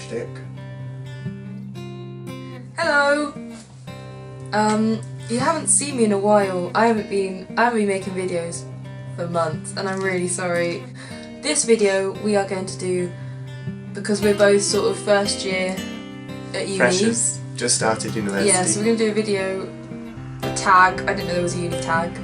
shtick. Hello! You haven't seen me in a while. I haven't been making videos for months, and I'm really sorry. This video we are going to do because we're both sort of first year at uni. Freshers, just started university. Yeah, so we're going to do a video, a tag. I didn't know there was a uni tag,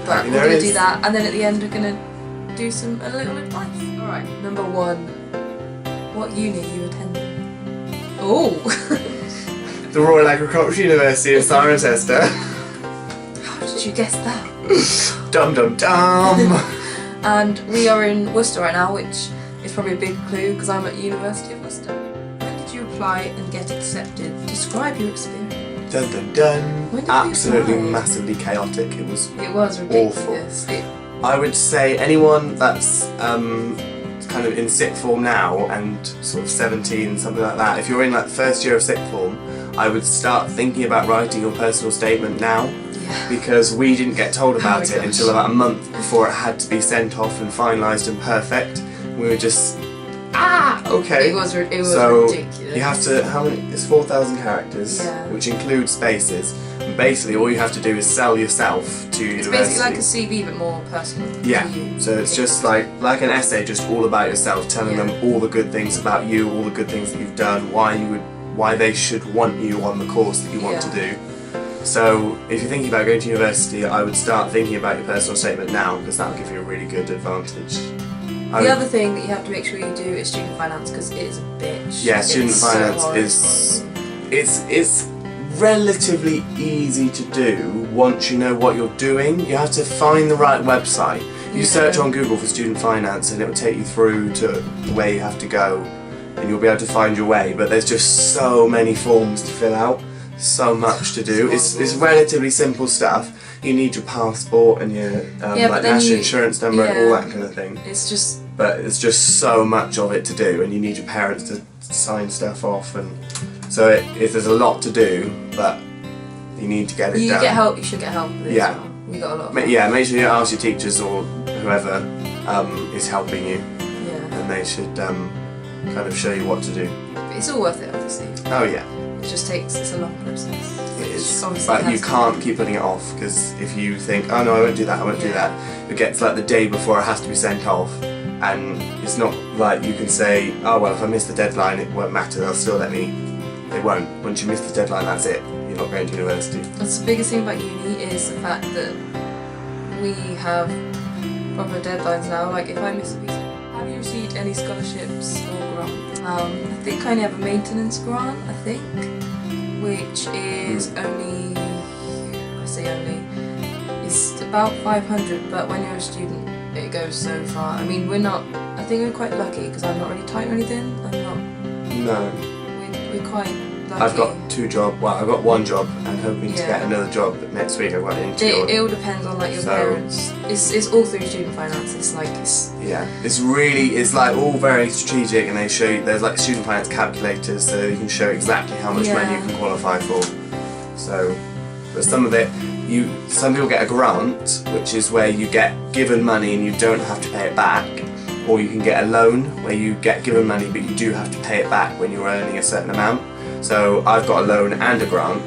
but we're going to do that, and then at the end we're going to do a little advice. Alright, number 1. What uni are you attending? Oh! The Royal Agricultural University of Cirencester. How did you guess that? Dum dum dum! And we are in Worcester right now, which is probably a big clue because I'm at University of Worcester. When did you apply and get accepted? Describe your experience. Dun dun dun! When did Absolutely you apply? massively chaotic. It was ridiculous. Awful. I would say anyone that's kind of in sixth form now and sort of 17, something like that, if you're in like the first year of sixth form, I would start thinking about writing your personal statement now, because we didn't get told about it until about a month before it had to be sent off and finalised and perfect. We were just, okay. It was so ridiculous. You have to, how many, it's 4,000 characters, which includes spaces. And basically all you have to do is sell yourself to university. It's basically like a CV but more personal. Yeah, so it's just like an essay, just all about yourself, telling them all the good things about you, all the good things that you've done, why they should want you on the course that you want to do. So if you're thinking about going to university, I would start thinking about your personal statement now, because that'll give you a really good advantage. The other thing that you have to make sure you do is student finance, because it is a bitch. Yeah, student finance it's relatively easy to do once you know what you're doing. You have to find the right website. You search on Google for student finance and it will take you through to where you have to go, and you'll be able to find your way, but there's just so many forms to fill out, so much to do. It's relatively simple stuff. You need your passport and your like national insurance number and all that kind of thing. But it's just so much of it to do, and you need your parents to sign stuff off, and so there's a lot to do, but you need to get it done. You should get help with it as well. We got a lot of help. Yeah, make sure you ask your teachers or whoever is helping you, and they should kind of show you what to do. But it's all worth it, obviously. Oh yeah. It's a long process. It is. But you can't keep putting it off, because if you think, oh no, I won't do that, I won't do that, it gets like the day before it has to be sent off, and it's not like you can say, oh well, if I miss the deadline it won't matter, they'll still let me. They won't. Once you miss the deadline, that's it. You're not going to university. That's the biggest thing about uni, is the fact that we have proper deadlines now. Like if I miss a piece, have you received any scholarships or grants? I think I only have a maintenance grant, I think, which is only, I say only, it's about 500, but when you're a student it goes so far. I mean, I think we're quite lucky, because I'm not really tight or anything. No. We're quite lucky. I've got 2 jobs, well I've got 1 job and hoping to get another job next week. I've got an interview. It all depends on like your parents. It's all through student finance. It's like all very strategic, and they show you, there's like student finance calculators, so you can show exactly how much money you can qualify for. So, but some of it, some people get a grant, which is where you get given money and you don't have to pay it back. Or you can get a loan where you get given money but you do have to pay it back when you're earning a certain amount. So I've got a loan and a grant.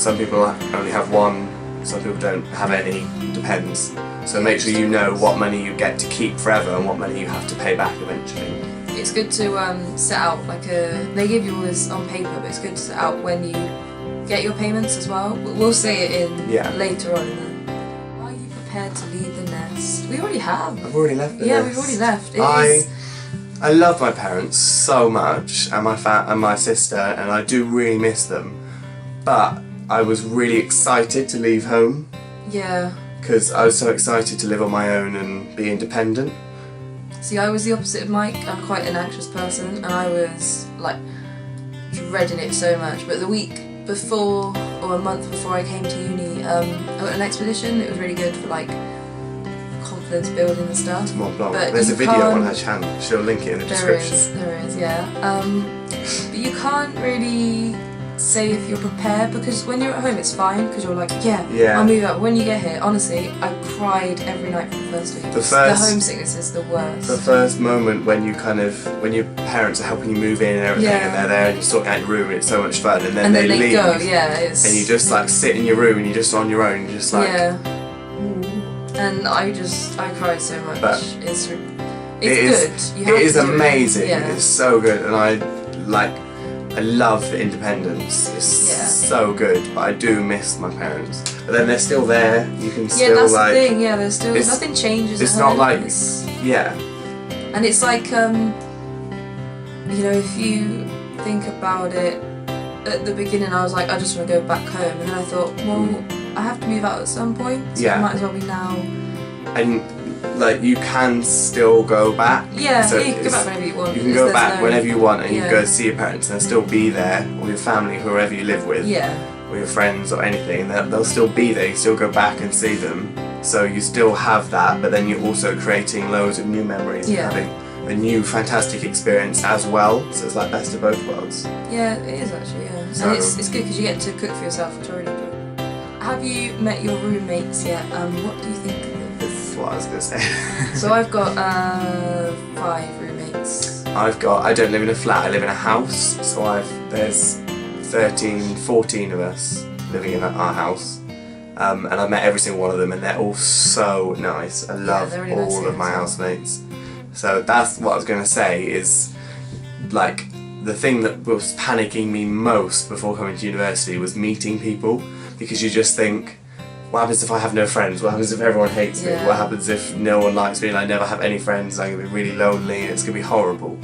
Some people only have one, some people don't have any, depends. So make sure you know what money you get to keep forever and what money you have to pay back eventually. It's good to set out they give you all this on paper, but it's good to set out when you get your payments as well. We'll say it in later on in the... Are you prepared to leave the nest? We already have. I've already left the nest. Yeah, we've already left. I love my parents so much, and my sister, and I do really miss them. But I was really excited to leave home. Yeah. Because I was so excited to live on my own and be independent. See, I was the opposite of Mike. I'm quite an anxious person, and I was like dreading it so much. But the week before, or a month before I came to uni, I went on an expedition. It was really good for like confidence building and stuff. But there's a video on her channel. She'll link it in the description. There is, yeah. But you can't really say if you're prepared, because when you're at home it's fine because you're like, Yeah. I'll move out. When you get here, honestly, I cried every night for the first week. The homesickness is the worst. The first moment when you when your parents are helping you move in and everything, and they're there and you're sorting out your room, and it's so much fun, and then they leave, go, it's... and you just like sit in your room and you're just on your own, you're just like... And I cried so much. But it's good. It is amazing. It's so good, and I love the independence. It's so good, but I do miss my parents. But then they're still there. You can still that's the thing. Yeah, there's still nothing changes. It's not like and it's like you know, if you think about it, at the beginning I was like, I just want to go back home, and then I thought, well, I have to move out at some point, so it might as well be now. And like, you can still go back. So you can go back whenever you want. You can go back whenever you want, and you can go see your parents, and they'll still be there, or your family, whoever you live with, or your friends or anything. They'll still be there. You still go back and see them. So you still have that, but then you're also creating loads of new memories and having a new fantastic experience as well. So it's like best of both worlds. Yeah, it is actually. So, and it's good because you get to cook for yourself, which I really enjoy. Have you met your roommates yet? What do you think of them? That's what I was going to say. So I've got 5 roommates. I don't live in a flat, I live in a house. So there's 14 of us living in our house. And I've met every single one of them, and they're all so nice. I love really all of my housemates. So that's what I was going to say, is like the thing that was panicking me most before coming to university was meeting people, because you just think, what happens if I have no friends? What happens if everyone hates me? What happens if no one likes me and I never have any friends? I'm going to be really lonely and it's going to be horrible.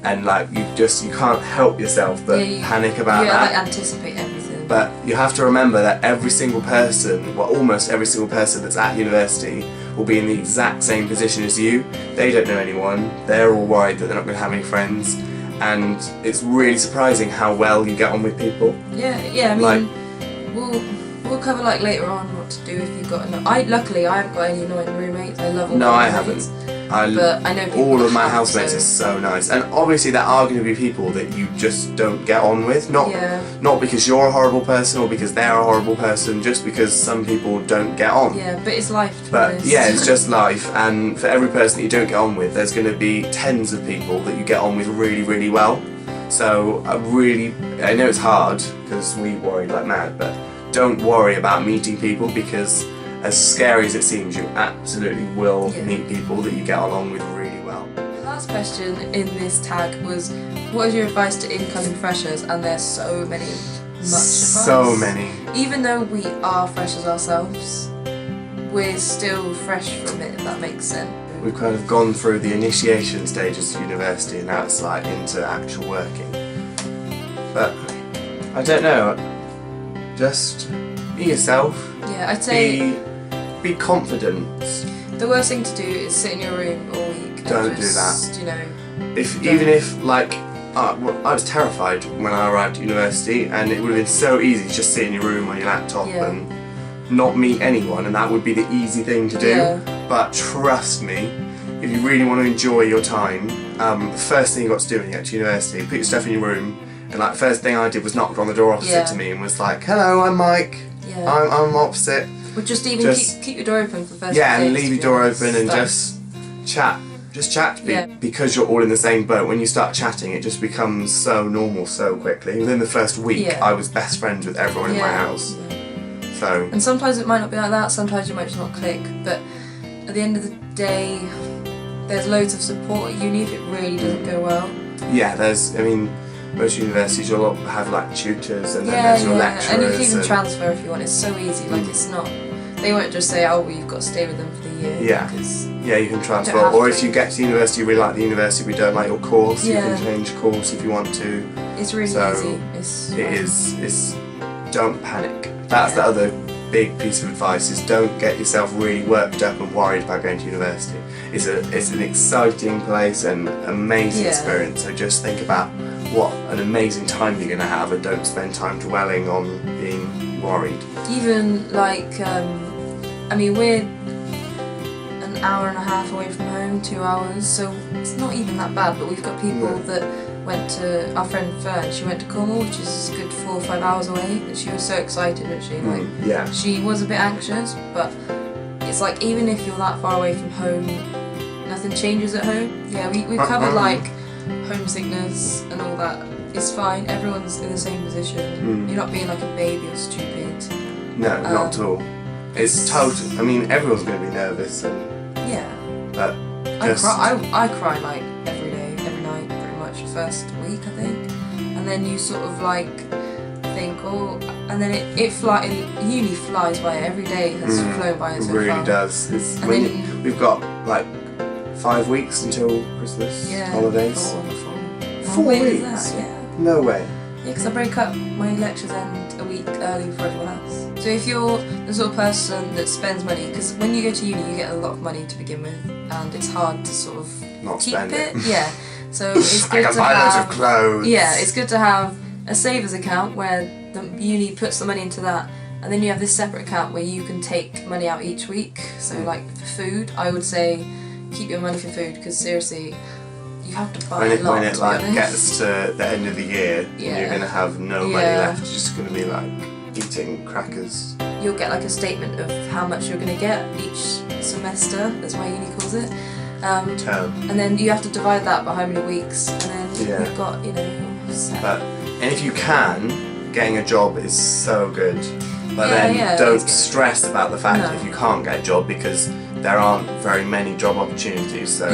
And like, you can't help yourself but panic about that. Like anticipate everything. But you have to remember that every single person, well, almost every single person that's at university will be in the exact same position as you. They don't know anyone, they're all worried that they're not going to have any friends, and it's really surprising how well you get on with people. I mean, we'll cover like later on what to do if you've got luckily I haven't got any annoying roommates. I love all my roommates. But I know all of my housemates are so nice, and obviously there are going to be people that you just don't get on with, not because you're a horrible person or because they're a horrible person, just because some people don't get on. But it's life, to be honest. It's just life, and for every person that you don't get on with, there's going to be tens of people that you get on with really, really well. So I know it's hard because we worry like mad, but don't worry about meeting people, because as scary as it seems, you absolutely will meet people that you get along with really well. The last question in this tag was, what is your advice to incoming freshers? And there's so many, so many. Even though we are freshers ourselves, we're still fresh from it, if that makes sense. We've kind of gone through the initiation stages of university, and now it's like into actual working. But I don't know, just be yourself. I'd say be confident. The worst thing to do is sit in your room all week. Don't do that. You know. Even if like I was terrified when I arrived at university, and it would have been so easy to just sit in your room on your laptop and not meet anyone, and that would be the easy thing to do. But trust me, if you really want to enjoy your time, the first thing you've got to do when you get to university, put your stuff in your room, and like first thing I did was knock on the door opposite to me and was like, hello, I'm Mike, I'm opposite. Or just keep your door open for the first and leave your door open and just chat. Just chat, because you're all in the same boat. When you start chatting, it just becomes so normal so quickly. Within the first week, I was best friends with everyone in my house. So. And sometimes it might not be like that, sometimes you might just not click, but at the end of the day, there's loads of support at uni if it really doesn't go well. I mean, most universities you'll have like tutors, and then there's your lecturers. And you can even transfer if you want, it's so easy, like it's not, they won't just say, oh well, you've got to stay with them for the year. You can transfer, or if you get to university, you really like the university, we don't like your course, you can change course if you want to. It's really easy. It's don't panic. That's the other big piece of advice, is don't get yourself really worked up and worried about going to university. It's an exciting place and amazing experience, so just think about what an amazing time you're going to have, and don't spend time dwelling on being worried. Even like, I mean, we're an hour and a half away from home, 2 hours, so it's not even that bad, but we've got people that went to our friend Fern. She went to Cornwall, which is a good 4 or 5 hours away, and she was so excited. Actually, like yeah. she was a bit anxious, but it's like even if you're that far away from home, nothing changes at home. Yeah, we've covered like homesickness and all that. It's fine. Everyone's in the same position. You're not being like a baby or stupid. No, not at all. It's total. I mean, everyone's going to be nervous and. Yeah. But I cry like every day, every night, pretty much the first week, I think. And then you sort of like think, oh, and then uni flies by. Every day has flown by. So really far. does. We've got like 5 weeks until Christmas holidays. 4 weeks. That? Yeah. No way. Yeah, because I break up, my lectures end a week early for everyone else. So if you're the sort of person that spends money, because when you go to uni you get a lot of money to begin with, and it's hard to sort of not keep spend it. Yeah. So it's good I can buy loads of clothes. Yeah, it's good to have a savers account where the uni puts the money into that, and then you have this separate account where you can take money out each week. So like for food, I would say keep your money for food, because seriously, you have to buy a lot. When it like gets to the end of the year, and you're going to have no money left. You're just going to be like eating crackers. You'll get like a statement of how much you're going to get each semester, as my uni calls it. Term. And then you have to divide that by how many weeks, and then you've got, you know, set. And if you can, getting a job is so good. But then don't stress about the fact if you can't get a job, because there aren't very many job opportunities. So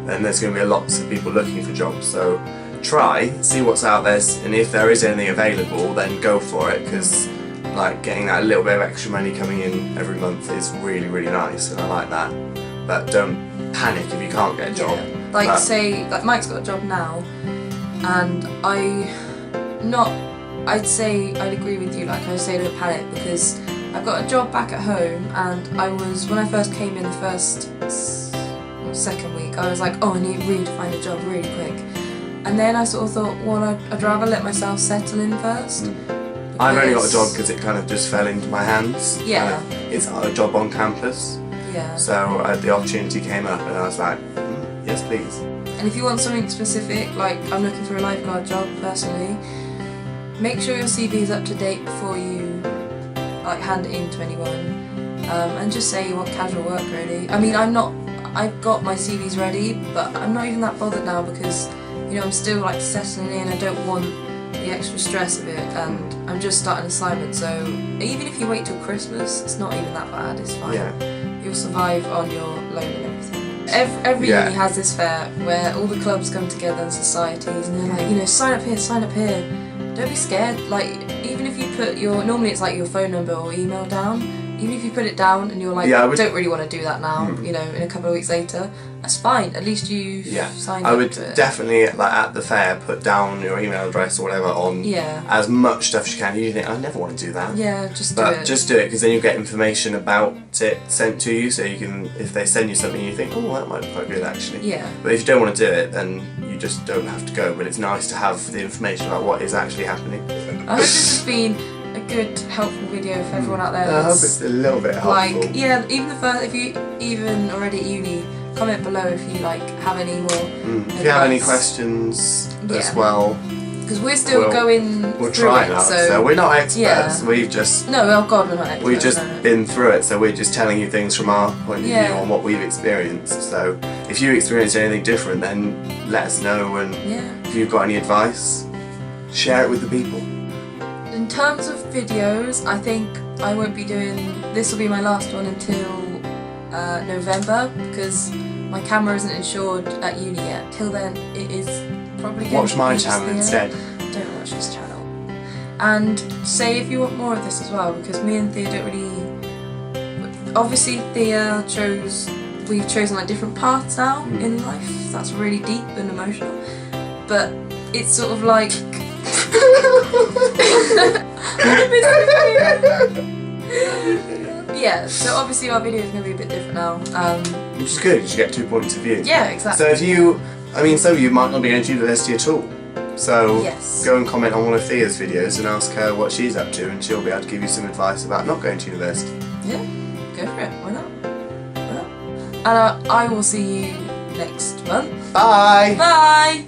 then there's going to be lots of people looking for jobs. So try, see what's out there, and if there is anything available, then go for it, because like getting that little bit of extra money coming in every month is really, really nice, and I like that. But don't panic if you can't get a job. Like say, like Mike's got a job now, and I'd say I'd agree with you. Like I say, don't panic, because I've got a job back at home, and when I first came in the second week, I was like, oh, I need really to find a job really quick. And then I sort of thought, well, I'd rather let myself settle in first. I've only got a job because it kind of just fell into my hands. Yeah. It's a job on campus. Yeah. So the opportunity came up, and I was like, yes, please. And if you want something specific, like I'm looking for a lifeguard job personally, make sure your CV is up to date before you like hand it in to anyone, and just say you want casual work really. I mean, I've got my CVs ready, but I'm not even that bothered now, because you know I'm still like settling in. I don't want the extra stress of it, and I'm just starting an assignment, so even if you wait till Christmas, it's not even that bad. It's fine. You'll survive on your loan and everything. Every uni has this fair where all the clubs come together and societies, and they're like, you know, sign up here, sign up here. Don't be scared. Like, even if you put normally it's like your phone number or email down. Even if you put it down and you're like, don't really want to do that now, you know, in a couple of weeks later, that's fine. At least you've signed up to it. I would definitely, like at the fair, put down your email address or whatever on as much stuff as you can. You think, I never want to do that. Yeah, just do it. But just do it, because then you'll get information about it sent to you, so you can, if they send you something, you think, oh, that might be quite good actually. Yeah. But if you don't want to do it, then you just don't have to go. But it's nice to have the information about what is actually happening. I hope this has been a good, helpful video for everyone out there. I hope it's a little bit helpful. Like, even the first, if you even already at uni, comment below if you like have any more. If you have any questions as well. Because we're still going we'll through try it. that. So we're not experts. We've just oh god, we're not experts. We've just been through it. So we're just telling you things from our point of view on what we've experienced. So if you experienced anything different, then let us know. And if you've got any advice, share it with the people. In terms of videos, I think I won't be doing, this will be my last one until November, because my camera isn't insured at uni yet. Till then, it is probably going Watch my channel instead. Don't watch this channel. And say if you want more of this as well, because me and Thea don't really, obviously Thea we've chosen like different paths now in life. That's really deep and emotional. But it's sort of like, yeah, so obviously our video is going to be a bit different now. Which is good, because you get 2 points of view. Yeah, exactly. So if you, some of you might not be going to university at all. So go and comment on one of Thea's videos and ask her what she's up to, and she'll be able to give you some advice about not going to university. Yeah, go for it, why not? And I will see you next month. Bye! Bye!